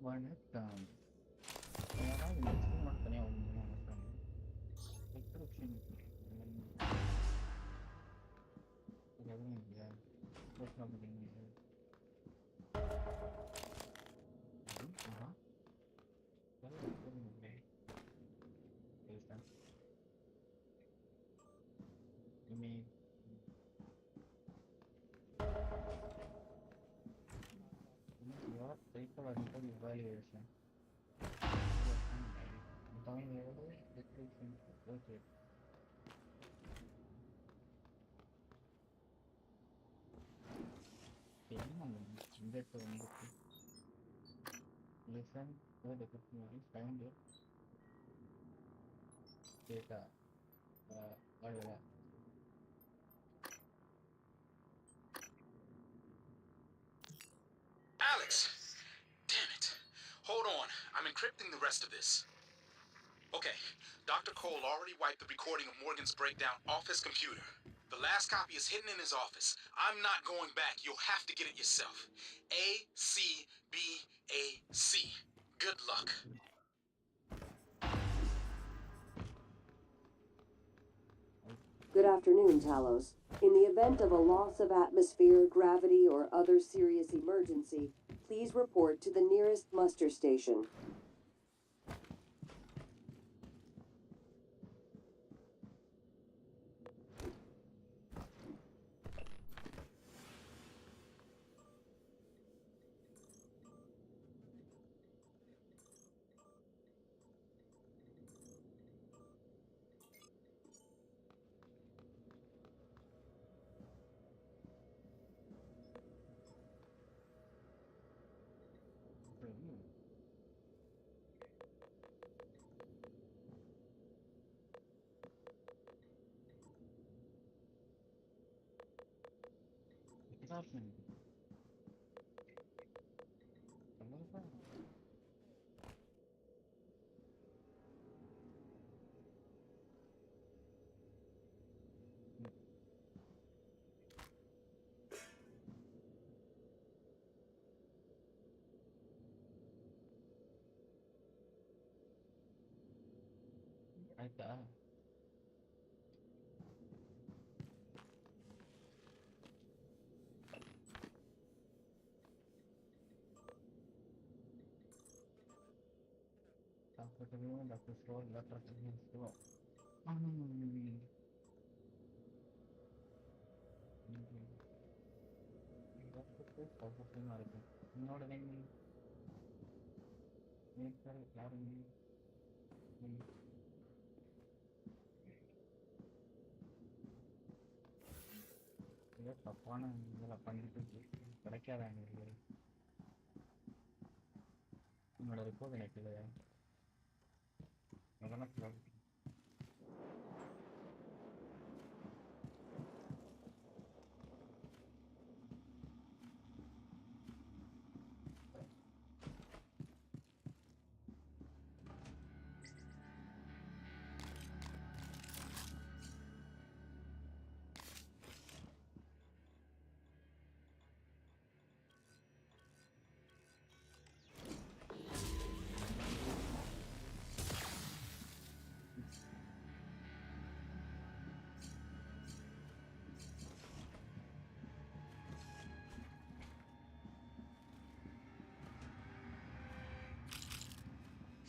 வணக்கம். யாராவது இந்த ஸ்கூல் மட்டும் தனியாக ஒன்று வணக்கம். எக்ஸ்கிரிப்ஷன் எதுவும் இல்லையா? போஸ்ட் ஆஃபீஸ் இல்லை. ஆஹா இல்லை. பேசுகிறேன் email your psychological evaluation. Tamil description. Okay. என்ன இந்த வந்துட்டு listen to the dictionary, find it, data, whatever. Alex! Damn it. Hold on. I'm encrypting the rest of this. Okay. Dr. Cole already wiped the recording of Morgan's breakdown off his computer. The last copy is hidden in his office. I'm not going back. You'll have to get it yourself. ACBAC. Good luck. Good afternoon, Talos. In the event of a loss of atmosphere, gravity, or other serious emergency, please report to the nearest muster station. ಆಯ್ತಾ Dr. Stroll, Dr. Stroll. இருக்கும் என்னோட யாரும் ஏதோ தப்பான இதில் பண்ணிட்டு கிடைக்காத என்னோட ரிப்போர்ட் எனக்கு இல்லையா அதெல்லாம்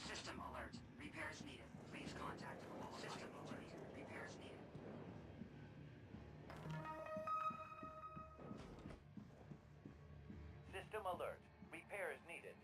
System alert. Repairs needed. Please contact System alert. Repairs needed. System alert. Repairs needed.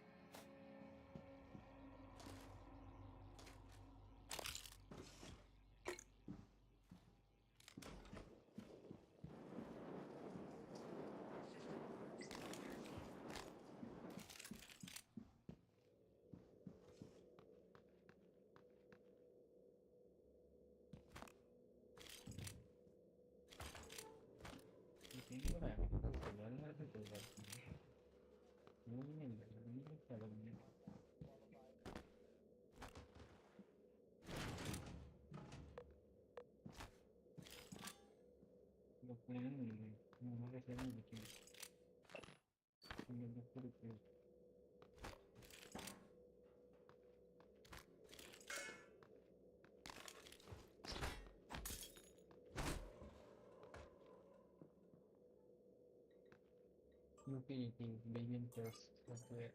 utility begin test software.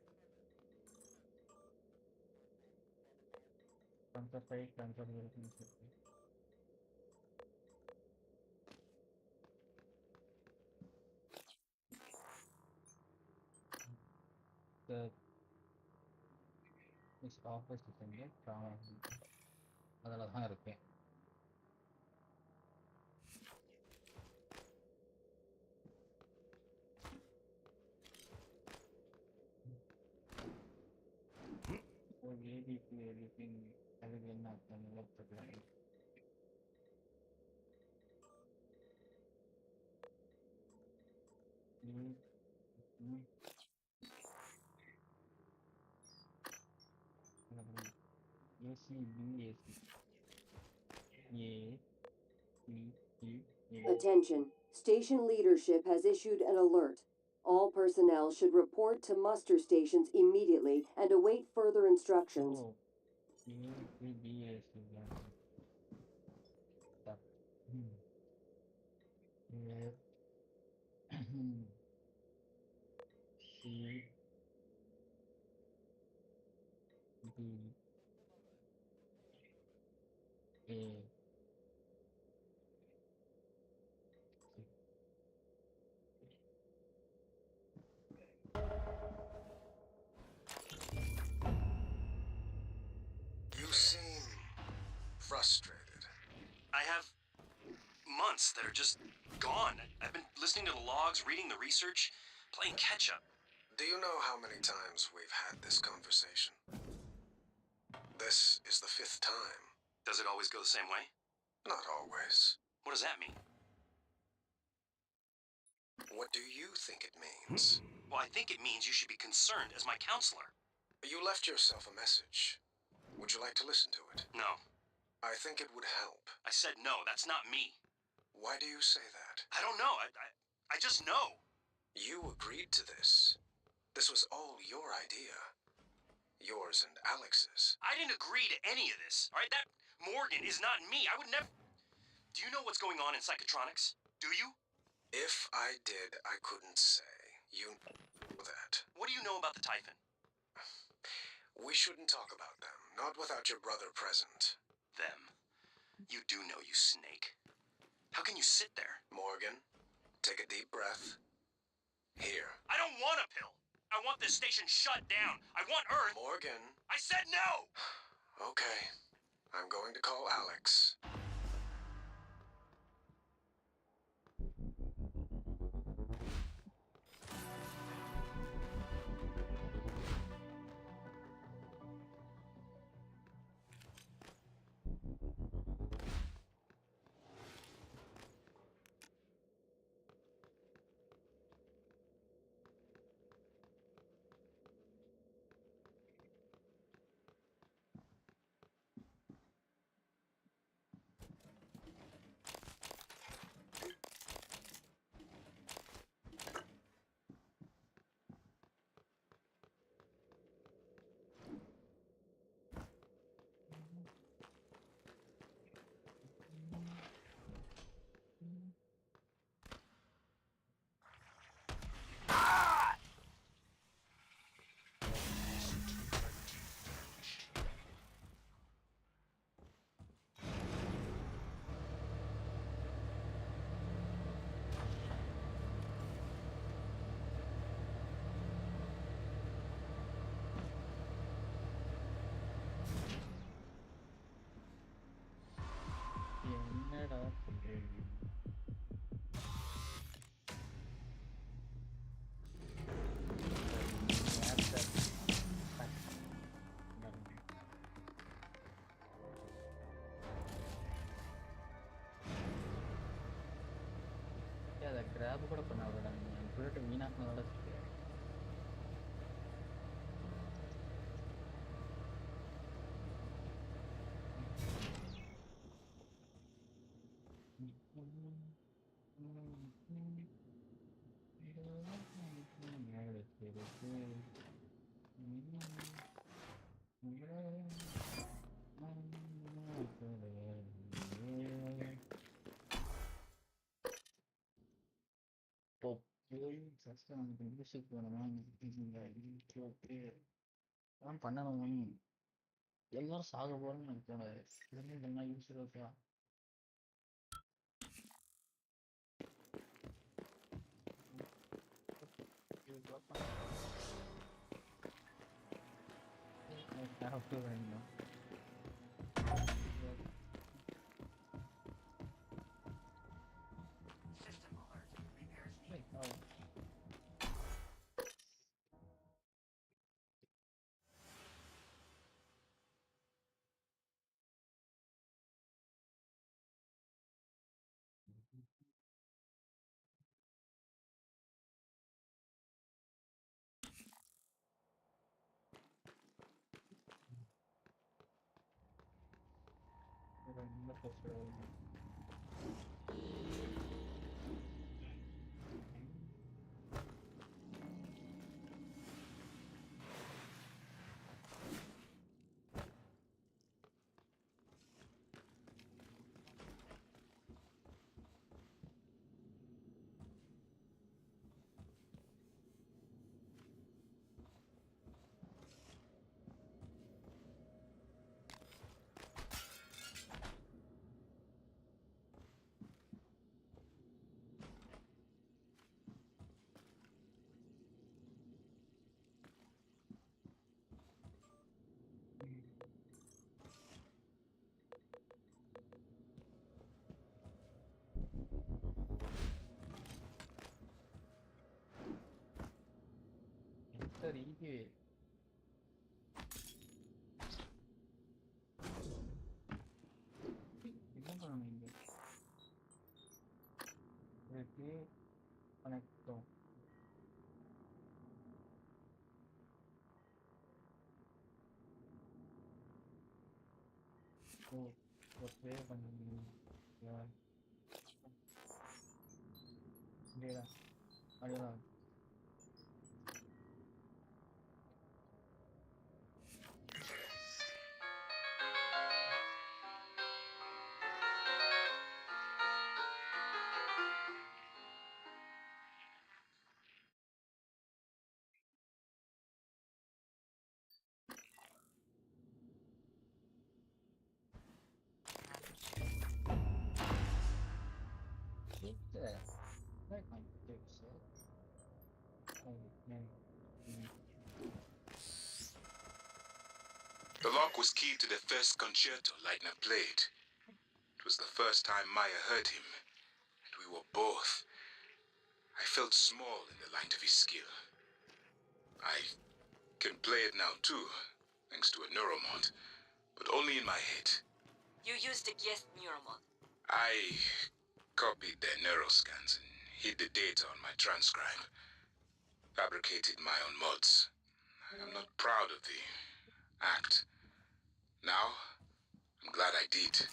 Transfer transfer version software. The this office is in the trauma. அதில் தான் இருக்கேன். ADP everything அதுக்கு என்ன அர்த்தம் போட்டுக்கலாம். Attention. Station leadership has issued an alert. All personnel should report to muster stations immediately and await further instructions. Oh, C D A You seem frustrated. I have months that are just gone. I've been listening to the logs, reading the research, playing catch up. Do you know how many times we've had this conversation? This is the 5th time. Does it always go the same way? Not always. What does that mean? What do you think it means? Well, I think it means you should be concerned as my counselor. You left yourself a message. Would you like to listen to it? No. I think it would help. I said no. That's not me. Why do you say that? I don't know. I just know. You agreed to this. This was all your idea. Yours and Alex's. I didn't agree to any of this. All right, that Morgan is not me. I would never. Do you know what's going on in psychotronics? Do you? If I did, I couldn't say. You know that. What do you know about the Typhon? We shouldn't talk about them, not without your brother present. Them. You do know, you snake. How can you sit there? Morgan, take a deep breath. Here. I don't want a pill. I want this station shut down. I want Earth. Morgan. I said no! Okay. I'm going to call Alex. என்னடா பண்றீங்க? அதை graph கூட பண்ண விடாங்க. என் bullet வீணாக்குனதோட சரி. First நமக்கு music வேணுமா இந்த okay அதெல்லாம் பண்ணணும். எல்லாரும் சாக போகிறோம்னு எனக்கு தோணுது. இதுவுமே பண்ணால் யூஸ் இருக்கா? வேணும் System alert. Repairs needed. ரொம்ப கஷ்டம். சரி இது என்ன பண்ணணும் இங்கே இதுக்கு கனெக்டும் ஓ ப்ளே பண்ணணும் இல்லையா அதுதான் The lock was keyed to the first concerto Leitner played. It was the first time Maya heard him, and we were both. I felt small in the light of his skill. I can play it now too, thanks to a neuromod, but only in my head. You used a guest neuromod. I copied their neuroscans and hid the data on my transcribe. Fabricated my own mods. I'm not proud of the act. Now, I'm glad I did.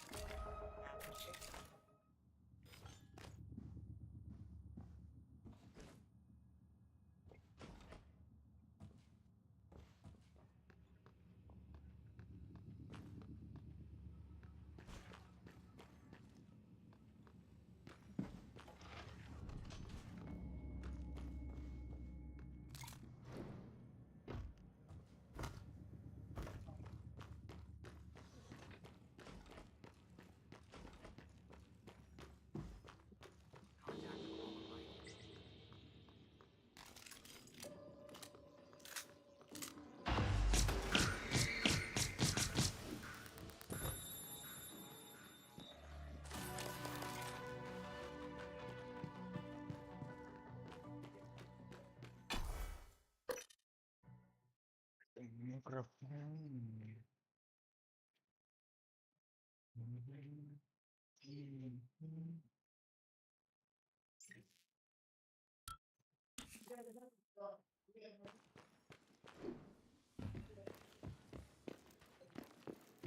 Contact the wall of light.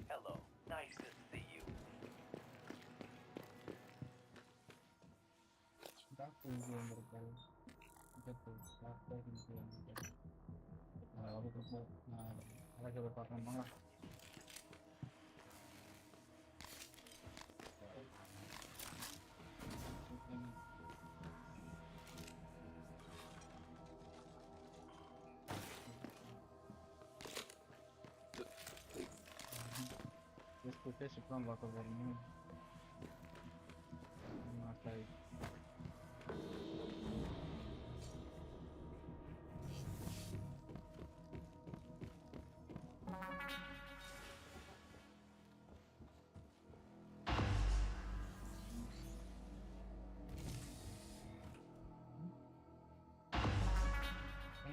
Hello. Nice to see you. Doctor இங்கே வந்திருக்காரு doctor இங்கே வந்திருக்காரு அவருக்கு அழகை பார்க்கணுமா பேசிட்டு தான் பார்க்க போறீங்க. சரி.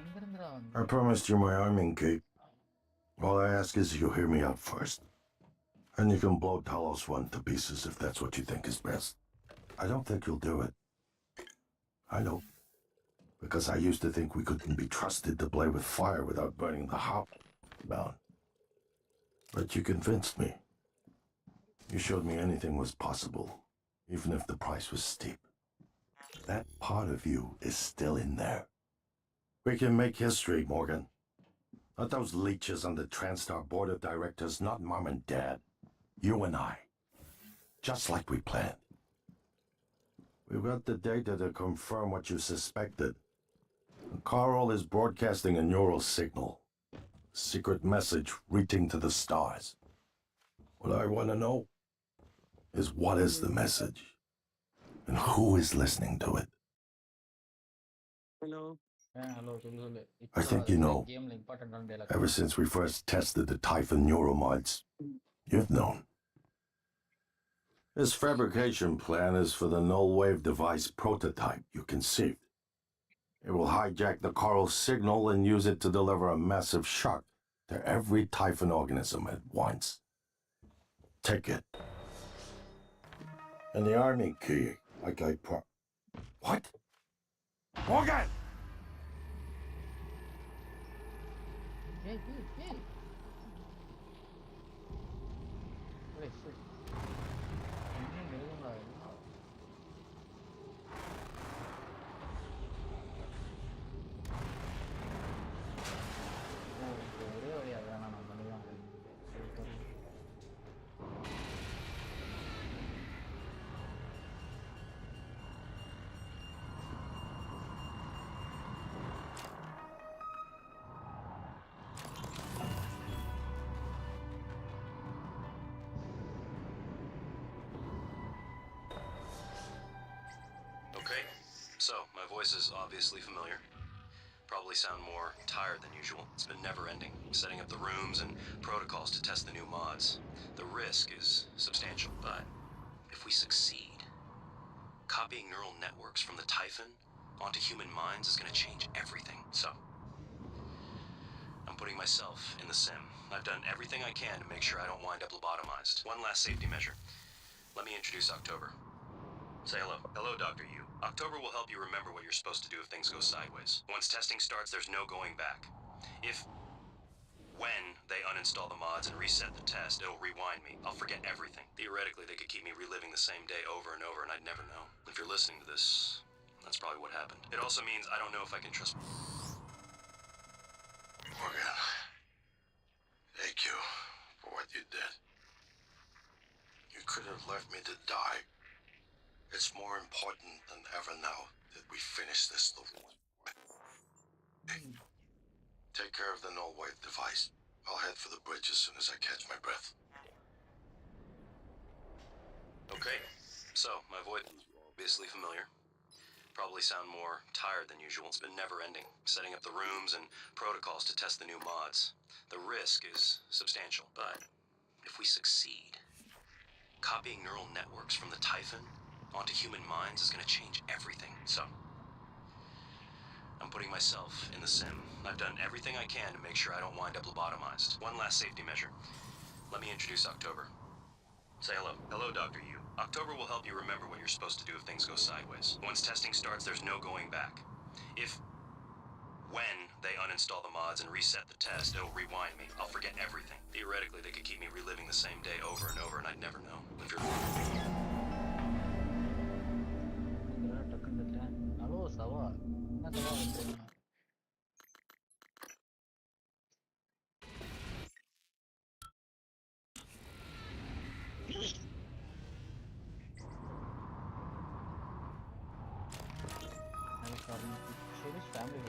எங்கிருந்துடா வந்து I promised you my arming cape. All I ask is you hear me out first. And you can blow Talos 1 to pieces if that's what you think is best. I don't think you'll do it. I know. Because I used to think we couldn't be trusted to play with fire without burning the house down. But you convinced me. You showed me anything was possible, even if the price was steep. That part of you is still in there. We can make history, Morgan. Not those leeches on the TranStar board of directors, not Mom and Dad. You and I. Just like we planned. We've got the data to confirm what you suspected. Carl is broadcasting a neural signal. Secret message reaching to the stars. What I want to know is what is the message? And who is listening to it? Hello சொல்லு I think you know. கேம்ல இம்பார்ட்டன்டான dialogue. Ever since we first tested the Typhon neuromods, you've known. This fabrication plan is for the null-wave device prototype you conceived. It will hijack the Carl signal and use it to deliver a massive shock to every Typhon organism at once. Take it. And the army key, like I What? Morgan! ஏய் ஏய் shit. எங்க எழுதுங்கடா. ஒரே வழியா வேணாம் நான் பண்ணுவேன். Okay, so my voice is obviously familiar. Probably sound more tired than usual. It's been never-ending, setting up the rooms and protocols to test the new mods. The risk is substantial, but if we succeed, copying neural networks from the Typhon onto human minds is going to change everything. So, I'm putting myself in the sim. I've done everything I can to make sure I don't wind up lobotomized. One last safety measure. Let me introduce October. Say hello. Hello, Dr. Yu. October will help you remember what you're supposed to do if things go sideways. Once testing starts, there's no going back. When they uninstall the mods and reset the test, it'll rewind me. I'll forget everything. Theoretically, they could keep me reliving the same day over and over, and I'd never know. If you're listening to this, that's probably what happened. It also means I don't know if I can trust... Morgan, thank you for what you did. You could have left me to die. It's more important than ever now that we finish this the way. Take care of the null-wave device. I'll head for the bridge as soon as I catch my breath. Okay, so my voice is obviously familiar. Probably sound more tired than usual. It's been never-ending, setting up the rooms and protocols to test the new mods. The risk is substantial, but if we succeed, copying neural networks from the Typhon onto human minds is going to change everything. So, I'm putting myself in the sim. I've done everything I can to make sure I don't wind up lobotomized. One last safety measure. Let me introduce October. Say hello. Hello, Dr. Yu. October will help you remember what you're supposed to do if things go sideways. Once testing starts, there's no going back. When they uninstall the mods and reset the test, it'll rewind me. I'll forget everything. Theoretically, they could keep me reliving the same day over and over, and I'd never know. If you're... hello சவா என்ன சவா பண்றீங்க? family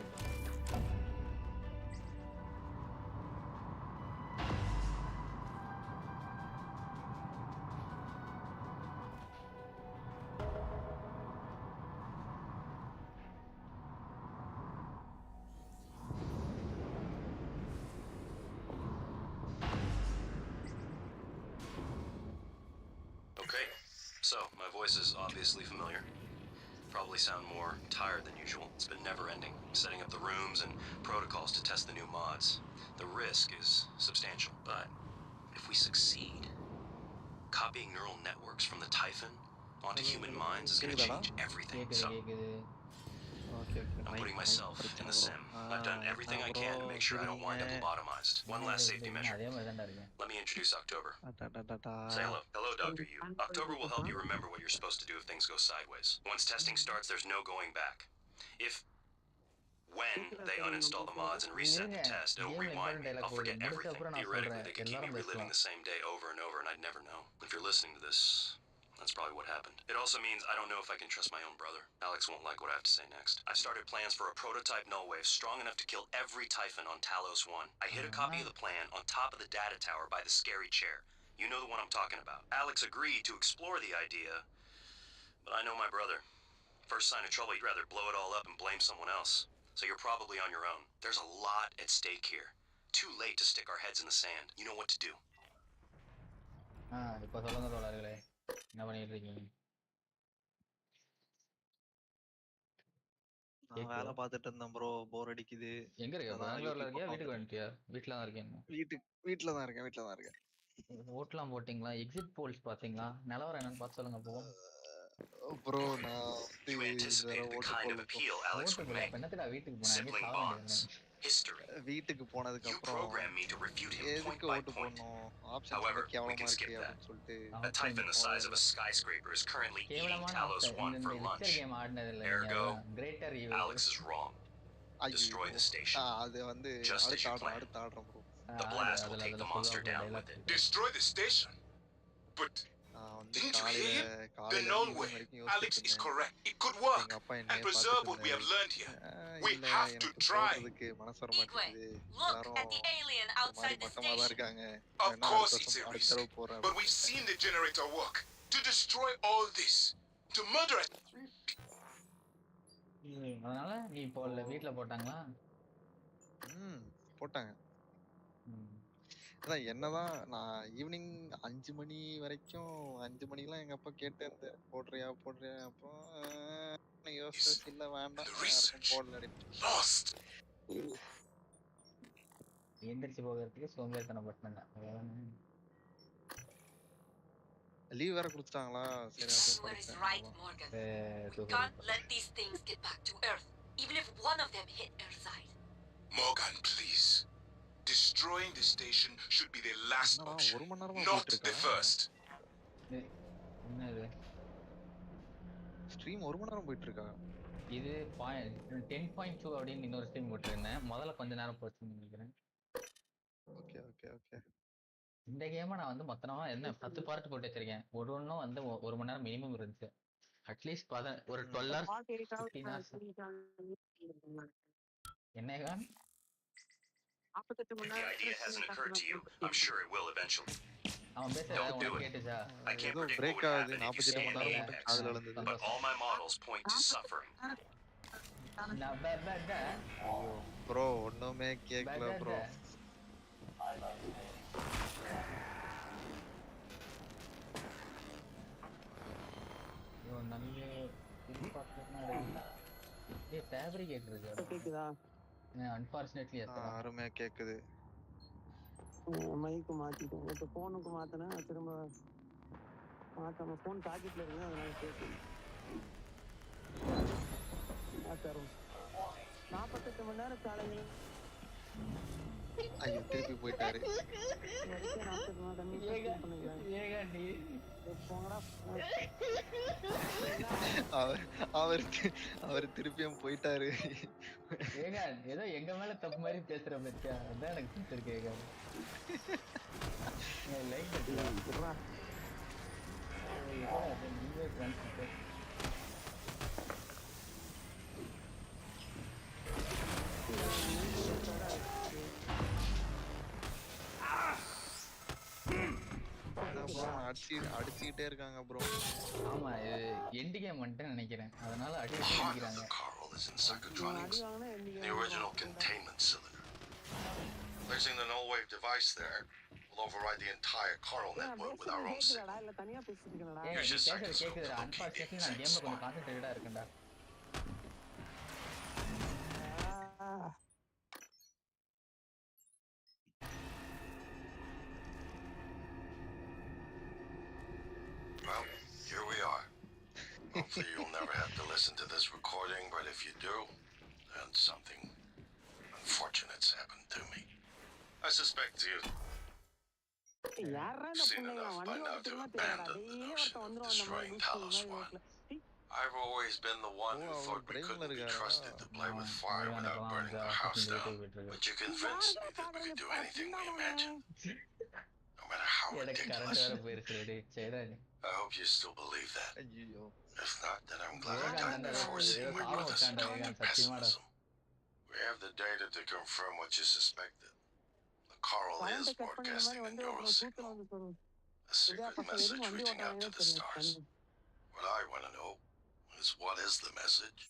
So, my voice is obviously familiar. Probably sound more tired than usual. It's been never-ending, setting up the rooms and protocols to test the new mods. The risk is substantial, but if we succeed, copying neural networks from the Typhon onto human minds is going to change everything. So, I'm putting myself in the sim. I've done everything I can to make sure I don't wind up lobotomized. One last safety measure. Let me introduce October. Say hello. Hello, Dr. Yu. October will help you remember what you're supposed to do if things go sideways. Once testing starts, therere's no going back. When they uninstall the mods and reset the test, it'll rewind me. I'll forget everything. Theoretically, they could keep me reliving the same day over and over, and I'd never know. If you're listening to this, that's probably what happened. It also means I don't know if I can trust my own brother. Alex won't like what I have to say next. I've started plans for a prototype null wave strong enough to kill every Typhon on Talos 1. I hid a copy of the plan on top of the data tower by the scary chair. You know the one I'm talking about. Alex agreed to explore the idea, but I know my brother. First sign of trouble, he'd rather blow it all up and blame someone else. So you're probably on your own. There's a lot at stake here. Too late to stick our heads in the sand. You know what to do. இப்போ சொல்லுங்க தோழர்களே, என்ன பண்ணிட்டு இருக்கீங்க? நான் வேலை பார்த்துட்டு இருந்தேன் ப்ரோ. போர் அடிக்குது. எங்க இருக்க? அதான் பெங்களூர்ல யூடியூப் இருக்கியா? பக்கம் வீட்டுக்கு வந்துட்டேன். வந்துட்டியா? வீட்டில் தான் இருக்கேன். வீட்டில் தான் இருக்கேன். ஓட்லாம் போட்டிங்களா? எக்ஸிட் போல்ஸ் பார்த்தீங்களா? நிலவரம் என்னன்னு பார்த்து சொல்லுங்க போவோம். ப்ரோ நான் You anticipated the kind of appeal Alex would make. என்னத்துடா வீட்டுக்கு போனேன்? Sibling bonds, history. வீட்டுக்கு போனதுக்கு You அப்புறம் programmed me to refute him point எதுக்கு by ஓட்டு point. போடணும், ஆப்ஷன்ஸ் However, ரொம்ப we கேவலமா can skip இருக்கு that. அப்படின்னு சொல்லிட்டு A Typhon the size of a skyscraper is currently eating கேவலமான Talos 1 for இந்த lunch. விச்சர் கேம் ஆடினது இல்லை. Ergo, greater Alex is wrong. Destroy the station. அது வந்து Just as you planned. அடுத்த ஆடுறோம் bro. The blast will take the monster down with it. Destroy the station? But நான் வந்து didn't you hear him? The காலையில null இருந்து wave. வரைக்கும் Alex யோசிச்சுட்டு is இருந்தேன். correct. It could work எங்க அப்பா and என்னைய preserve பார்த்துட்டு what we have இருந்தாரு. learned here. We இல்ல have to எனக்கு try. போடுறதுக்கு மனசு வர Igwe, மாட்டேங்குது. look எல்லாரும் at the alien ஒரு மாதிரி outside the மட்டமா தான் station. இருக்காங்க. Of வேணா course அடுத்த it's a வருஷம் அடுத்த risk, தடவை போறேன் but we've seen the generator work. To destroy all this, to murder us. அதனால நீ இப்போ வீட்டுல போட்டாங்களா? போட்டாங்க. அதான் என்னதான் நான் ஈவினிங் 5 மணி வரைக்கும் 5 மணிக்கெல்லாம் எங்க அப்பா கேட்டே இருந்தாரு, போடுறியா அப்புறம் யோசிச்சு இல்ல வேண்டாம் யாருக்கும் போடல Lost. எந்திரிச்சு போகிறதுக்கு சோம்பேறித்தனம் பட்டினேன். லீவ் வேற கொடுத்துட்டாங்களா? சரி Where is right, Morgan? We can't let these things get back to Earth, even if one of them hit Earthside. Morgan, please. Destroying the station should be the last option, not the first. என்னது stream 1 மணி நேரம் போயிட்டு இருக்கா? இது 10.2 அப்படின்னு இன்னொரு stream போட்டிருந்தேன். முதல்ல கொஞ்ச நேரம் போச்சுன்னு நினைக்கிறேன். ஓகே. இந்த கேமை நான் வந்து மொத்தமா என்ன 10 பார்ட் போட்டு வச்சிருக்கேன். ஒன்றும் வந்து 1 மணி நேரம் மினிமம் இருந்துச்சு. அட்லீஸ்ட் ஒரு 12 hours 15 hours. என்னையா? If the idea hasn't occurred to you, I'm sure it will eventually. அவன் பேசுறத உனக்கு கேட்டுச்சா? I can't predict what would happen if you say A, X, but all my models point to suffering. Bro ஒண்ணுமே கேட்கல bro. Unfortunately அருமையா கேக்குது. மைக்கு மாத்திட்டேன். இப்போ போனுக்கு மாத்தினேன், திரும்ப மாத்தாம போன் பாக்கெட்ல இருக்கு, அதனால கேட்குது. 48 மணி நேரம் காலையில ஐயோ திருப்பி போயிட்டாரு. அவர் திருப்பியும் போயிட்டாரு. ஏங்க ஏதோ எங்க மேல தப்பு மாதிரி பேசுற பத்தியா? அதான் எனக்கு பிடிச்சிருக்கு. அடிச்சுக்கிட்டே இருக்காங்க ப்ரோ. ஆமா எண்ட் கேம் வந்துட்டு நினைக்கிறேன், அதனால அடிக்கிறாங்க. The original containment cylinder. Placing the null wave device there will override the entire coral network with our own signal. இல்ல தனியா பேசிட்டு இருக்கேன்டா. ஏய் Use நீ your பேசுறது psychoscope கேக்குதுடா. to locate the அன்பார்ச்சுனேட்லி நான் exact கேம்ல கொஞ்சம் spot. கான்சென்ட்ரேட்டடா இருக்கேன்டா. Well, here we are. Hopefully you'll never have to listen to this recording, but if you do, then something unfortunate's happened to me. I suspect you've யாரா இந்த seen புள்ளைங்க enough by வண்டி now ஓட்ட to தெரியுமா தெரியாதா? abandon the daily notion ஒருத்தன் of வந்துருவான் அந்த மாதிரி destroying லூசு Talos மாதிரி One. ரோட்ல. I've always been the one who அவர் thought we brainல couldn't be இருக்காரா? trusted to play with fire இவன் without இப்பதான் burning வந்து the house ஆஃபீஸ் down. போயிட்டு இருக்கு. But you convinced me that we could do anything we imagine, no matter how எனக்கு current ridiculous. வேற போயிருச்சு ரெடி. சரிடா நீ. I hope you still believe that. ஐயோ If not, then I'm glad I ஏகான் died தான்டா before ஏதோ seeing my சாபம் brother's வச்சான்டா total ஏகான் சத்தியமாடா. pessimism. We have the data to confirm what you suspected. The coral current is cut பண்ணி இந்த மாதிரி broadcasting a வண்டி neural ஓட்டுற சூத்துல signal, வந்து சொல்லுவோம். a secret பசங்க எதுக்கு message வண்டி reaching out ஓட்டாங்கன்னே to the தெரியல. stars. What I want to know is what is the message?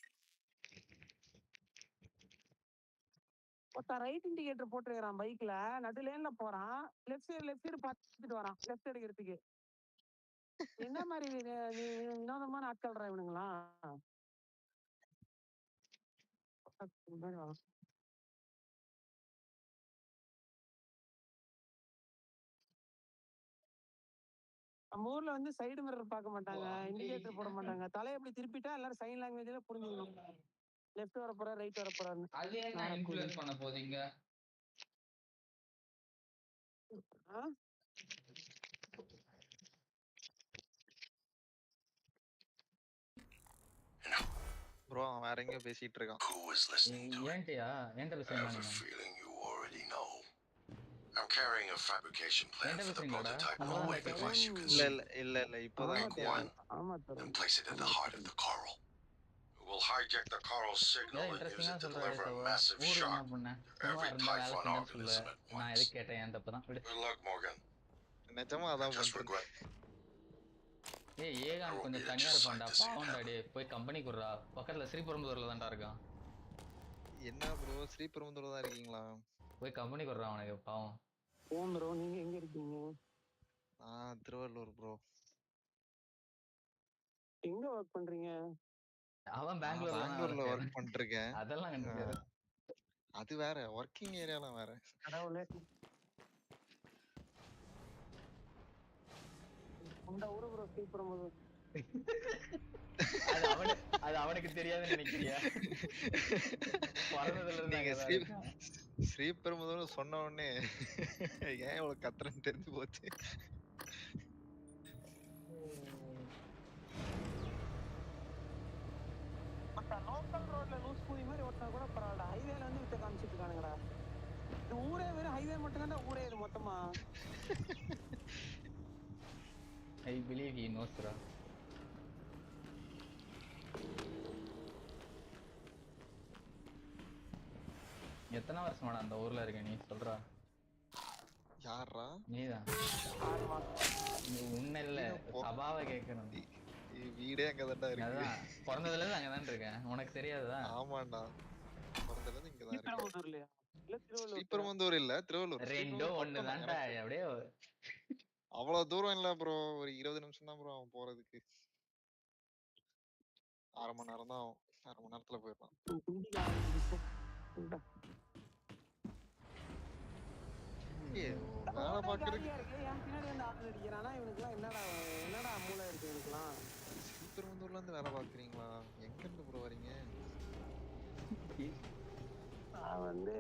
ஒருத்தன் ரைட் இண்டிகேட்டர் போட்டுருக்கான் பைக்ல, நடு லேன்ல போறான், லெஃப்ட் சைடு பார்த்துட்டு வரான் லெஃப்ட் எடுக்கிறதுக்கு. என்ன மாதிரி வினோதமான ஆட்கள்ரா இவனுங்களா? நம்ம ஊர்ல வந்து சைடு மிரர் பார்க்க மாட்டாங்க, இண்டிகேட்டர் போட மாட்டாங்க. தலையை எப்படி திருப்பிட்டா எல்லாரும் சைன் லாங்குவேஜ்ல புரிஞ்சுக்கணும். லெஃப்ட் வர போறா ரைட் வர போறான்னு. அது என்ன இன்ஃப்ளூயன்ஸ் பண்ண போதீங்க? ப்ரோ அவன் வேற எங்கேயோ பேசிட்டு இருக்கான். Who is listening to it? ஏன்ட்டியா ஏன்ட்ட I have a பேசுறீங்க? feeling you already know. I'm carrying a fabrication plan for the prototype null wave device you can see. இல்ல இப்போதான் Make one and place it in the heart of the coral. It will hijack the coral signal and use it to deliver a massive shock to every Typhon organism at நான் once. எதுக்கு கேட்டேன் என் தப்பு தான். Good luck, Morgan. நிஜமா அதான் Just பண்றேன். regret. ஏய் ஏகான் கொஞ்சம் தனியா இருப்பான்டா. பாவம்டா டேய், போய் கம்பெனி குடுறா. பக்கத்துல ஸ்ரீபெரும்புதூர்ல தான்டா இருக்கான். என்ன ப்ரோ ஸ்ரீபெரும்புதூர்ல தான் இருக்கீங்களா? போய் கம்பெனி குடுறா அவனுக்கு பாவம். ப்ரோ நீங்க எங்க இருக்கீங்க? திருவள்ளூர் ப்ரோ. எங்க ஒர்க் பண்றீங்க? அவன் பெங்களூர்ல ஒர்க் பண்ணிருக்கேன். அதெல்லாம் கண்டுக்காது. அது வேற, ஒர்க்கிங் ஏரியாலாம் வேற. கடவுளே. அந்த ஊரு ப்ரோ ஸ்ரீபெரும்புதூர். அது அவனுக்கு தெரியாதுன்னு நினைக்கிறியா? பிறந்ததுல இருந்து நீங்க ஸ்ரீபெரும்புதூர் சொன்ன உடனே ஏன் இவ்வளவு கத்துறன்னு தெரிஞ்சு போச்சு. லோக்கல் ரோட்ல லூஸ் பூரி மாதிரி ஓட்டினா கூட பரவாயில்ல, ஹைவேல வந்து வித்த காமிச்சிட்டு இருக்கானுங்கடா. இது ஊரே வெறும் ஹைவே மட்டும் தான் ஊரே இது மொத்தமா. I believe he knows bro. எத்தனை வருஷமாடா அந்த ஊர்ல இருக்க நீ சொல்றா? யாரா? நீதான். நீ உன்ன இல்ல சபாவை கேட்கணும். வீடே அங்கதான்டா இருக்கு. அதான் பிறந்ததுல இருந்து அங்கதான் இருக்கேன். உனக்கு தெரியாதா? ஆமாண்டா, பிறந்ததுல இருந்து இங்கதான் இருக்கேன். ஸ்ரீபெரும்புதூர்லயா? இல்ல திருவள்ளூர். ஸ்ரீபெரும்புதூர் இல்ல திருவள்ளூர். ரெண்டும் ஒண்ணுதான்டா. அப்படியே அவ்வளவு தூரம் இல்ல ப்ரோ, ஒரு 20 நிமிஷம் தான் ப்ரோ அவன் போறதுக்கு. 1/2 மணி நேரம் தான் ஆகும். 1/2 மணி நேரத்துல போயிடலாம். வேலை பாக்குறதுக்கு என்னடா மூளை இருக்கு இவனுக்குலாம்? ஸ்ரீபெரும்புதூர்ல இருந்து வேலை பாக்குறீங்களா? எங்க இருந்து ப்ரோ வரீங்க? நான் வந்து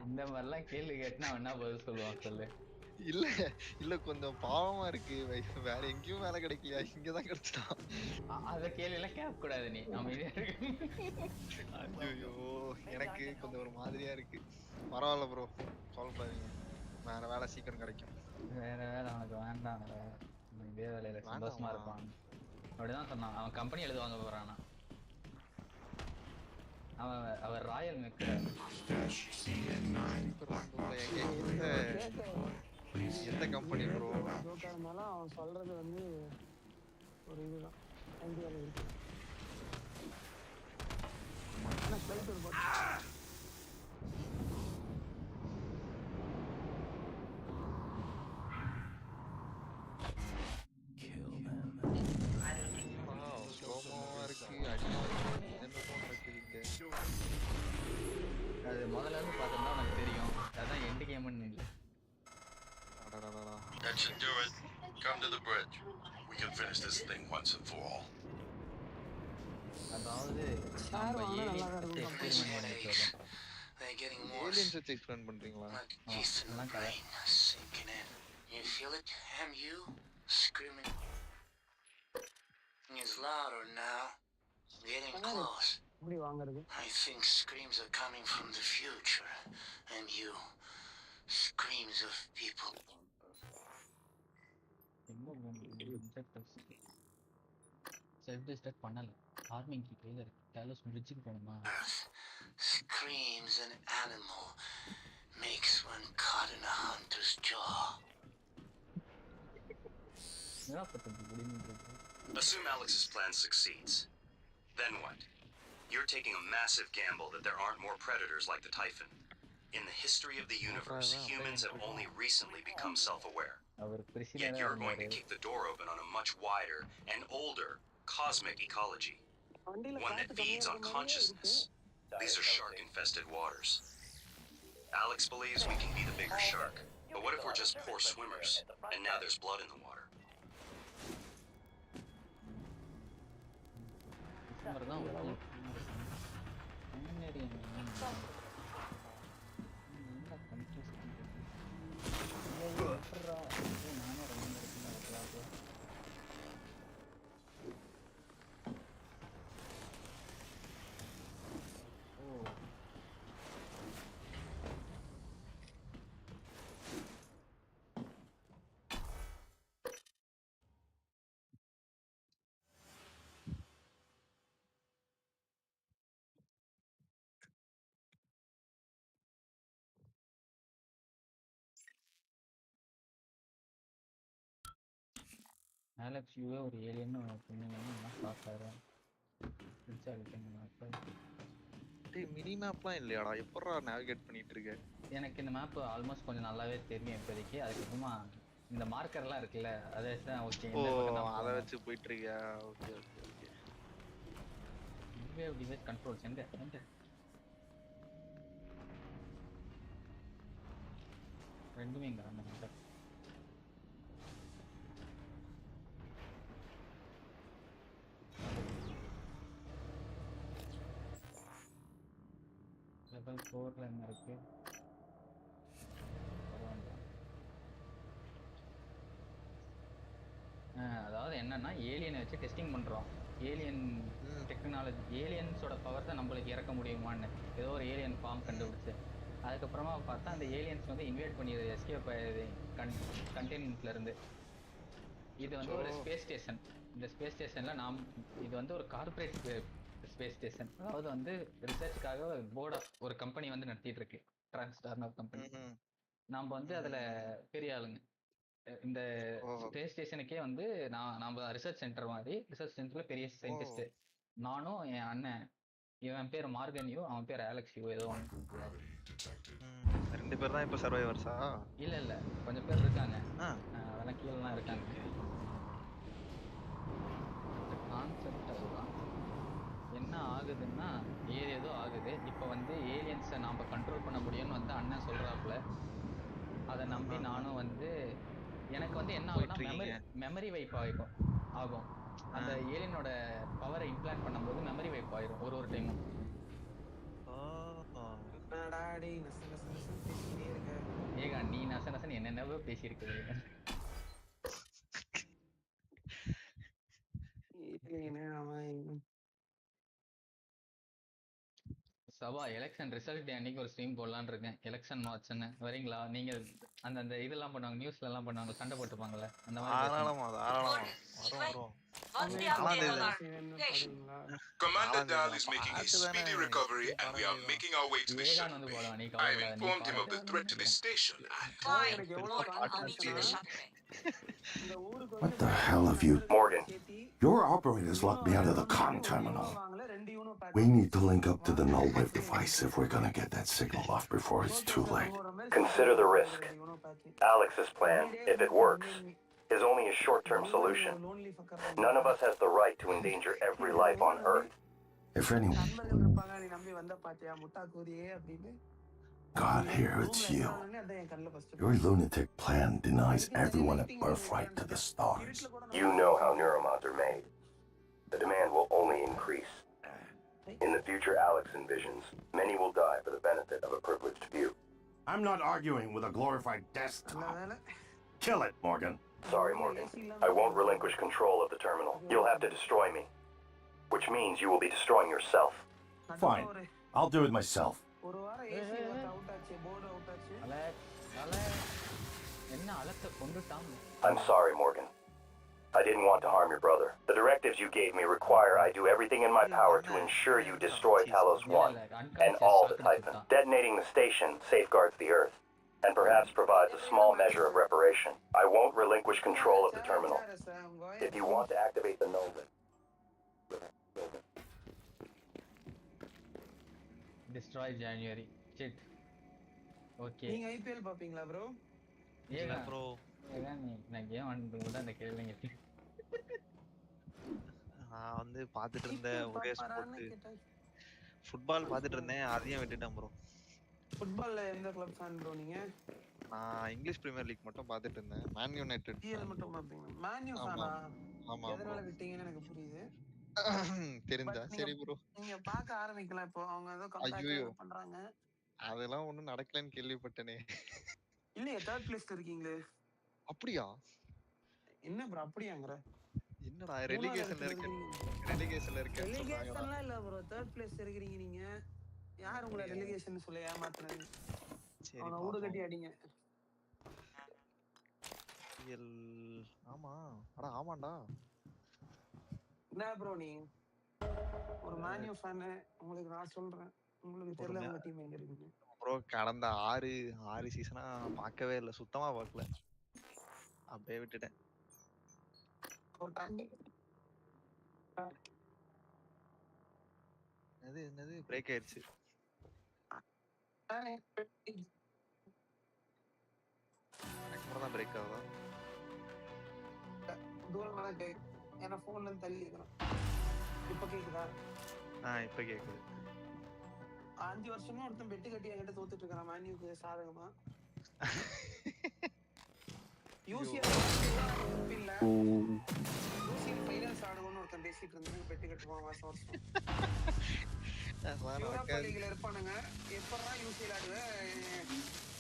இந்த மாதிரிலாம் கேள்வி கேட்டா என்ன பதில் சொல்லுவான் சொல்லு. இல்ல கொஞ்சம் பாவமா இருக்கு. வேற எங்கேயும் வேலை கிடைக்கலையா? இங்கதான் கிடைச்சிட்டான். அத கேள்வி எல்லாம் கேட்க கூடாது, நீ அமைதியா இருக்கு. ஐயோ எனக்கு கொஞ்சம் ஒரு மாதிரியா இருக்கு. பரவாயில்ல ப்ரோ, கவலைப்படாதீங்க, வேற வேலை சீக்கிரம் கிடைக்கும். வேற வேலை அவனுக்கு வேண்டாம். இதே வேலையில சந்தோஷமா இருப்பான் அப்படிதான் சொன்னான். அவன் கம்பெனி எழுது வாங்க போறானா. அவர் ராயல் மேக்கர். எந்த கம்பெனி ப்ரோ? அவன் சொல்றது வந்து ஒரு இதுதான் ஐடியால இருக்கு. இருக்கு, அடிவாங்க, என்னென்னமோ நடக்குது இங்க. அது முதல்ல இருந்து பார்த்தோம்னா உனக்கு தெரியும். அதான் எண்டு கேம்னு இல்லை. அடடடடா. That should do it. Come to the bridge. We can finish this thing once and for all. அதாவது கார் நம்ம வாங்கினா நல்லா ஏலியன் தான் வச்சு இருக்கும். எக்ஸ்பெரிமெண்ட் பண்ணிட்டு இருக்கோம். They're getting worse. ஏலியன்ஸ் வச்சு எக்ஸ்பிளைன் பண்றீங்களா? My teeth in the brain sinking in. You feel it, you? Screaming. It's louder now. Getting close. எப்படி வாங்குறது? I think screams are coming from the future. And you. Screams of people. Self destruct பண்ணல. Farming கையில் இருக்கு. Dallas பிரிட்ஜுக்கு போகணுமா? Screams an animal makes one caught in a hunter's jaw. Assume Alex's plan succeeds. Then what? You're taking a massive gamble that there aren't more predators like the Typhon. In the history of the universe, humans have only recently become self-aware. Yet you're going to kick the door open on a much wider and older cosmic ecology. One that feeds on consciousness. These are shark-infested waters. Alex believes we can be the bigger shark. But what if we're just poor swimmers, and now there's blood in the water? Alex யூவே ஒரு ஏலியன்னு சொன்னீங்கன்னா பார்த்தாரு. Mini மேப்லாம் இல்லையாடா? எப்படா navigate பண்ணிட்டு இருக்க? எனக்கு இந்த மேப் ஆல்மோஸ்ட் கொஞ்சம் நல்லாவே தெரியும் இப்போதைக்கு. அதுக்கப்புறமா இந்த மார்க்கர்லாம் இருக்குல்ல, அதை வச்சு தான் ஓகே. அதை வச்சு போயிட்டு இருக்கியா? Okay okay okay. Wave device controls எங்க எங்க ரெண்டுமே இங்க அந்த மார்க்கர். லெவல் 4ல என்ன இருக்கு? அதாவது என்னன்னா ஏலியனை வச்சு டெஸ்டிங் பண்றோம். ஏலியன் டெக்னாலஜி, ஏலியன்ஸோட பவர் தான் நம்மளுக்கு இறக்க முடியுமான்னு ஏதோ ஒரு ஏலியன் ஃபார்ம் கண்டுபிடிச்சு, அதுக்கப்புறமா பார்த்தா அந்த ஏலியன்ஸ் வந்து இன்வைட் பண்ணிடுது எஸ்கேப் கண்டெய்ன்மெண்ட்ல இருந்து. இது வந்து ஒரு ஸ்பேஸ் ஸ்டேஷன். இந்த ஸ்பேஸ் ஸ்டேஷன்ல இது வந்து ஒரு கார்பரேட் ஸ்பேஸ் ஸ்டேஷன். அதாவது வந்து ரிசர்ச்சுக்காக போர்டா ஒரு கம்பெனி வந்து நடத்திட்டு இருக்கு, டிரான்ஸ்டார்னர் கம்பெனி. நாம வந்து அதுல பெரிய ஆளுங்க. இந்த ஸ்பேஸ் ஸ்டேஷனுக்கே வந்து நம்ம ரிசர்ச் சென்டர் மாதிரி. ரிசர்ச் சென்டர்ல பெரிய சயின்டிஸ்ட் நானும் என் அண்ணன். இவன் பேர் மார்கன் யூ, அவன் பேர் ஆலெக்ஸ் யூ. ஏதோ ரெண்டு பேர் தான் இப்ப சர்வைவர்ஸா? இல்ல இல்ல, கொஞ்சம் பேர் இருக்காங்க. அதெல்லாம் கீழலாம் இருக்காங்க. கான்செப்ட் அதுதான். என்ன ஆகுதுன்னா ஏதோ ஆகுது. இப்போ வந்து ஏலியன்ஸை நாம கண்ட்ரோல் பண்ண முடியும்னு வந்து அண்ணன் சொல்றாப்புல. அதை நம்பி நானும் வந்து எனக்கு வந்து என்ன ஆகும்னா மெமரி வைப் ஆகும். அந்த ஏலியனோட பவரை இம்ப்ளான்ட் பண்ணும்போது மெமரி வைப் ஆயிரும் ஒரு டைமும். ஏகா நீ நச நசன் என்னென்னவோ பேசியிருக்குது. சபா எலெக்ஷன் ரிசல்ட் அன்னைக்கு ஒரு ஸ்ட்ரீம் போடலான்னு இருக்கேன். எலெக்ஷன் வாட்ச்னு வரீங்களா? நீங்க அந்த இதெல்லாம் பண்ணுவாங்க, நியூஸ்ல எல்லாம் பண்ணுவாங்க, சண்டை போட்டுப்பாங்க அந்த மாதிரி. Commander Dahl is making a speedy recovery and we are making our way to the shuttle bay. I have informed him of the threat to this station. Fine, Morgan, I'll meet you in the shuttle bay. What the hell have you... Morgan. Your operators locked me out of the comm terminal. We need to link up to the null wave device if we're gonna get that signal off before it's too late. Consider the risk. Alex's plan, if it works, is only a short-term solution. Lonely fucker None of us has the right to endanger every life on Earth. If anyone, நண்பர்கள் இருப்பாங்க நீ நம்பி வந்த பாத்தியா முட்டா கூதியே அப்படின்னு God, here it's ரூம்ல you. என்ட்ரானே அதான் என் கண்ணில் first Your lunatic plan denies everyone a birthright to the stars. You know how neuromods are made. The demand will only increase. In the future Alex envisions, many will die for the benefit of a privileged few. I'm not arguing with a glorified desktop. வேலை Kill it, Morgan. Sorry, Morgan. I won't relinquish control of the terminal. You'll have to destroy me. Which means you will be destroying yourself. Fine. I'll do it myself. ஒரு வாரம் AC out ஆச்சு board out ஆச்சு என்ன அலத்தை கொண்டுட்டான். I'm sorry, Morgan. I didn't want to harm your brother. The directives you gave me require I do everything in my power to ensure you destroy Talos 1 and all the Titan. Detonating the station safeguards the Earth and perhaps provides a small measure of reparation. I won't relinquish control of the terminal. If you want to activate the Nova, Destroy January. Shit. Okay. நீங்க IPL பாப்பீங்களா bro ஏங்க bro நான் game ஆடுறது கூட அந்த கேள்விங்க. நான் வந்து பார்த்துட்டு இருந்தேன் ஒரே ஸ்போர்ட் ஃபுட்பால் பார்த்துட்டு இருந்தேன் அதையும் விட்டுட்டேன் ப்ரோ. ஃபுட்பால்ல எந்த கிளப் ஃபேன் ப்ரோ நீங்க? நான் இங்கிலீஷ் பிரீமியர் லீக் மட்டும் பார்த்துட்டு இருந்தேன். மேன் யுனைட்டட் பிஎல் மட்டும் பாப்பீங்க. மேன் யூ ஃபேனா? ஆமா எதனால விட்டீங்கன்னு எனக்கு புரியுது. தெரிஞ்சா சரி ப்ரோ. நீங்க பார்க்க ஆரம்பிக்கலாம் இப்போ அவங்க ஏதோ கம்பேக் பண்றாங்க. அதெல்லாம் ஒண்ணும் நடக்கலன்னு கேள்விப்பட்டனே. இல்லையே 3rd பிளேஸ்ல இருக்கீங்களே. அப்படியா? என்ன ப்ரோ அப்படியாங்கற? என்னடா ரெலிகேஷன்ல இருக்கேன். ரெலிகேஷன்ல இருக்கேன். ரெலிகேஷன்ல இல்ல ப்ரோ 3rd பிளேஸ் இருக்கீங்க நீங்க. யார் உங்களை ரெலிகேஷன் சொல்ல ஏமாத்துறது? சரி அவன ஊடு கட்டி அடிங்க. எல் ஆமா. அட ஆமாடா. என்ன ப்ரோ நீ ஒரு மேன் யூ ஃபேன் உங்களுக்கு நான் சொல்றேன். உங்களுக்கு தெரியல உங்க டீம் எங்க இருக்குன்னு. ப்ரோ கடந்த 6 சீசனா பார்க்கவே இல்ல. சுத்தமா பார்க்கல. அப்படியே விட்டுட்டேன். என்னது பிரேக் ஆயிருச்சு. எனக்கு மட்டும் தான் பிரேக் ஆகுதா? தூரமா தான் கேக்குது. ஏன்னா போன்ல இருந்து தள்ளி இருக்கேன். இப்ப கேக்குதா? இப்ப கேக்குது. 5 வருஷமா ஒருத்தன் பெட்டு கட்டி என்கிட்ட தோத்துட்டு இருக்கான் மேன் யூக்கு சாதகமா. யூசிஎல் இல்ல. யூசிஎல் ஃபைனல்ஸ் ஆடுவோம்னு ஒருத்தன் பேசிட்டு இருந்தான் பெட்டு கட்டுவான் வருஷம் வருஷம். யூரோப்பா லீக்ல இருப்பானுங்க. எப்பறா யூசிஎல் ஆடுவ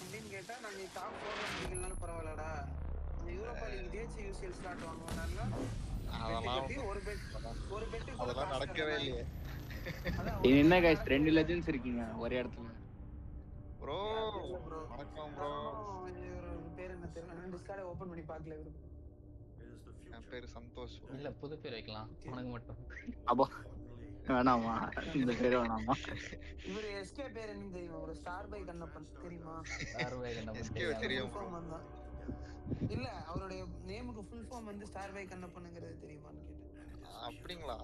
அப்படின்னு கேட்டா நாங்க டாப் 4ல முடிக்கலனாலும் பரவாயில்லடா. அந்த யூரோப்பா லீக் ஜெயிச்சு யூசிஎல் ஸ்டார்ட் வாங்குவாங்கல்ல. ஒரு பெட் அதெல்லாம் நடக்கவே இல்லையே. என்ன गाइस 2 லெஜெண்ட்ஸ் இருக்கீங்க ஒரே இடத்துல. ப்ரோ வணக்கம் ப்ரோ. பேர் என்ன தெரியல. நான் டிஸ்கார்ட் ஓபன் பண்ணி பார்க்கல இவரு. என் பேர் சந்தோஷ். இல்ல புது பேர் வைக்கலாம் உனக்கு மட்டும். அப்போ வேணாமா இந்த பேர் வேணாமா? இவரு எஸ்கே பேர் என்னன்னு தெரியுமா? ஒரு ஸ்டார் பை கண்ணப்பன் தெரியுமா? ஸ்டார் பை கண்ணப்பன் எஸ்கே தெரியும் ப்ரோ. இல்ல அவருடைய நேமுக்கு ஃபுல் ஃபார்ம் வந்து ஸ்டார் பை கண்ணப்பன்ங்கிறது தெரியுமான்னு கேட்டேன். அப்படிங்களா?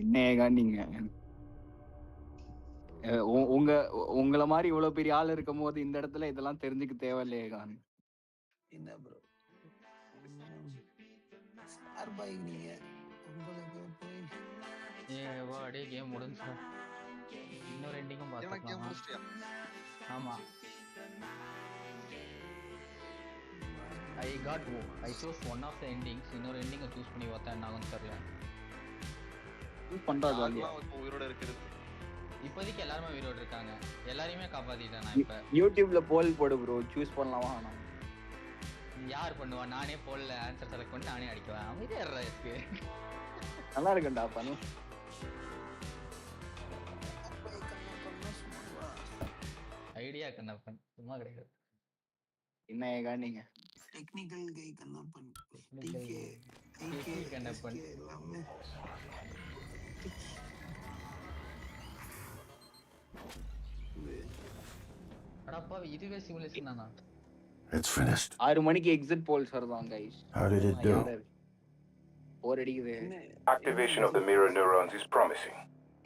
என்னேகா நீங்க உங்கள மாதிரி இவ்வளவு பெரிய ஆள் இருக்கும் போது இந்த இடத்துல இதெல்லாம் தெரிஞ்சுக்க தேவையில்லையேகா. என்ன ப்ரோ ஸ்டார் பை நீங்க உங்களுக்கு போய் வாடே கேம் முடிஞ்சா இன்னொரு எண்டிங்கும் பார்க்கலாம். ஆமா I chose one of the endings. இன்னொரு எண்டிங்கை சூஸ் பண்ணி பார்த்தா என்ன ஆகும்னு தெரியல. பண்றா ஜாலியா. உயிரோட இருக்குது. இப்போதைக்கு எல்லாரும் உயிரோட இருக்காங்க. எல்லாரையுமே காப்பாத்திட்டேன் நான். இப்ப யூடியூப்ல போல் போடு ப்ரோ. சூஸ் பண்ணலாமா வேணாம்? யார் பண்ணுவா? நானே போல்ல ஆன்சர் செலக்ட் பண்ணி நானே அடிக்குவேன். அமைதியா இருடா எஸ்கே. நல்லா இருக்குடா பண்ணு. ஐடியா கண்ணப்பன் சும்மா கிடையாது. என்னேகா நீங்க technical guy Kannappan. TK Kannappan. அடப்பா இதுவே சிமுலேஷன் தானா? It's finished. 6 மணிக்கு எக்ஸிட் போல்ஸ் வருதாம் guys. How did it do? Bore அடிக்குது. Activation of the mirror neurons is promising.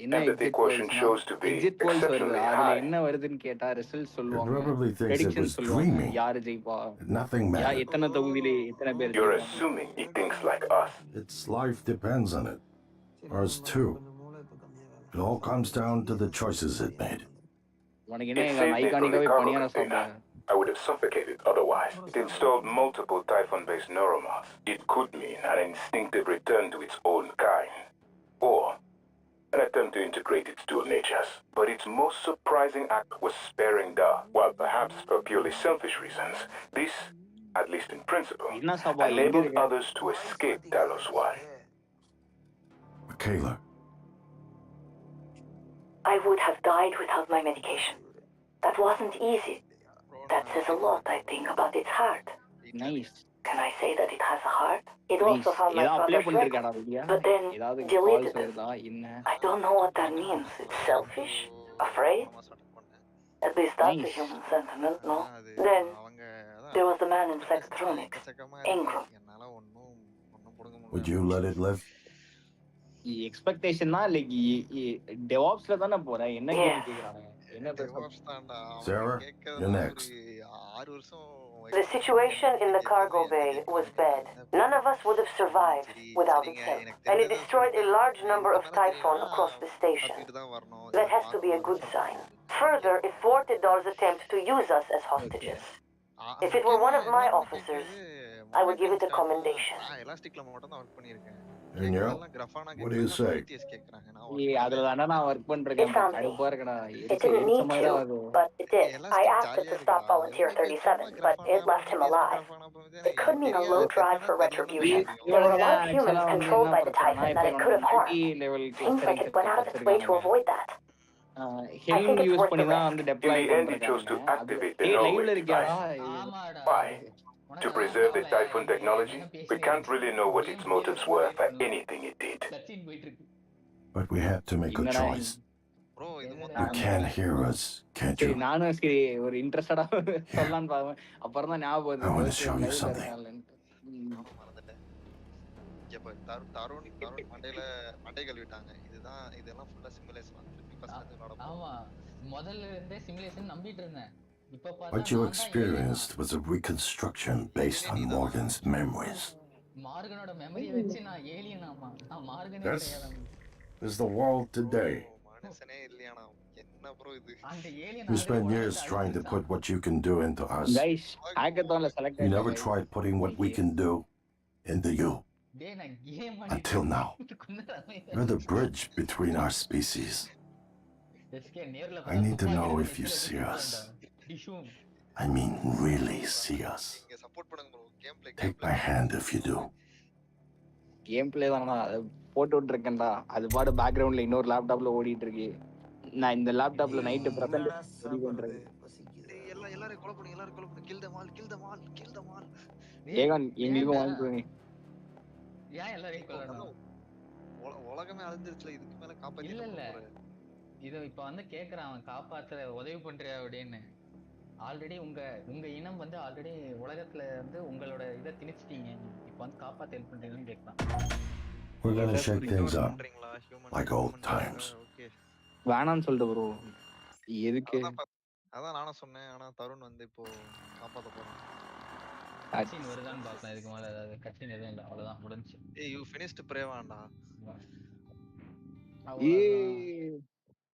என்ன Empathy exit quotient போல்ஸ்னா shows to be exit poles வருது exceptionally அதுல high. என்ன வருதுன்னு கேட்டா ரிசல்ட் It சொல்லுவாங்க, probably thinks it prediction was சொல்லுவாங்க, dreaming. யாரு ஜெயிப்பா, Nothing mattered. எத்தனை தொகுதியில எத்தனை பேர் You're ஜெயிப்பாங்க. assuming it thinks like us. Its life depends on it. Ours too. It all comes down to the choices it made. உனக்கு என்ன It எங்க saved me from the ஐகானிக்காவே cargo பணியான container. சாப்பிடுவேன். I would have suffocated otherwise. It installed multiple Typhon-based neuromoths. It could mean an instinctive return to its own kind, or an attempt to integrate its dual natures. But its most surprising act was sparing Da, while perhaps for purely selfish reasons. This, at least in principle, என்ன சாப்பா எங்க enabled இருக்க? others to escape Talos 1. Michaela, I would have died without my medication. That wasn't easy. That says a lot, I think, about its heart. Nice Can I say that it has a heart? It nice. also found my ஏதாவது apply father's பண்ணிருக்காடா record, இல்லையா? but then ஏதாவது deleted calls it. வருதா என்ன? I don't know what that means. It's selfish? Afraid? At least that's a Nice. human sentiment, no? Then there was the man in Sectronics, Ingram. would you let it live? எக்ஸ்பெக்டேஷன்னா like டெவாப்ஸ்ல தானே போற, என்ன game கேக்குறாங்க, என்ன பேச? Sarah, you're next. 6 வருஷம் The situation in the cargo bay was bad. None of us would have survived without its help, and it destroyed a large number of Typhon across the station. That has to be a good sign. Further, it thwarted Dar's attempt to use us as hostages. If it were one of my officers, I would give it a commendation. எலாஸ்டிக்ல மட்டும் தான் work பண்ணிருக்கேன். And you? What do you say? அதுல தானே நான் work பண்றேன். It found me. கடுப்பா இருக்கடா. It didn't need to, but it did. I asked it to stop Volunteer 37, but it left him alive. It could mean a low drive for retribution. There were a lot of humans controlled by the Typhon that it could have harmed. Seems like it went out of its way to avoid that. Helm use பண்ணி தான் வந்து In deploy the end, he chose to activate the Norway device. Why? To preserve the Typhon technology? We can't really know what its motives were for anything it did. But we had to make a choice. You can't hear us, can't சரி you? நானும் சரி ஒரு இன்ட்ரெஸ்டடா சொல்லலாம்னு பாவேன். அப்புறம் தான் ஞாபகம் I want to வந்து show you something. Tarun மண்டை கழுவிட்டாங்க. இதெல்லாம் ஃபுல்லா சிமுலேஷன். 50% நடக்கும். ஆமா முதல்ல இருந்தே சிமுலேஷன் நம்பிட்டு இருந்தேன். இப்ப பார்த்தா What you experienced was a reconstruction based on Morgan's memories. மார்கனோட மெமரி வச்சு நான் ஏலியன் ஆமா. நான் மார்கனே That's கிடையாது. is the world today. மனுஷனே இல்லையானா என்ன ப்ரோ இது? அந்த alien You spent years trying to put what you can do into us. Guys ஹேக்கத்தான்ல select You never tried putting what we can do into you. டேய் நான் game Until now. You're the bridge between our species. I need to know if you see us. I mean, really see us. Take my hand if you do. Game play தானா அதை போட்டு விட்டுருக்கேன்டா. அது பாடு பேக்ரவுண்ட்ல இன்னொரு லேப்டாப்ல ஓடிட்டு இருக்கு. நான் இந்த லேப்டாப்ல நைட்டு பிரசன்ட் ரெடி பண்றேன். எல்லாரும் கொலை பண்ணுங்க. kill them all. ஏகன் எங்களுக்கும் வாங்குங்க. ஏன் எல்லாரையும் கொல்லணும்? உலகமே அழிஞ்சிருச்சுல, இதுக்கு மேல காப்பாத்தி இல்ல இது இப்ப வந்து கேக்குறான் அவன் காப்பாத்த உதவி பண்றியா அப்படின்னு. ஆல்ரெடி உங்க இனம் வந்து ஆல்ரெடி உலகத்துல வந்து உங்களோட இதை திணிச்சிட்டீங்க, இப்ப வந்து காப்பாத்த ஹெல்ப் பண்றீங்கன்னு கேட்கலாம். We're gonna shake things up like old times. வேணான்னு சொல்லிட்டு ப்ரோ. எதுக்கு? அதான் நானும் சொன்னேன். ஆனா தருண் வந்து இப்போ காப்பாத்த போறான். கட்சின் வருதான்னு பார்க்கலாம். இதுக்கு மேல ஏதாவது கட்சின் எதுவும் இல்லை, அவ்வளவுதான் முடிஞ்சு. You finished பிரேவாண்டா.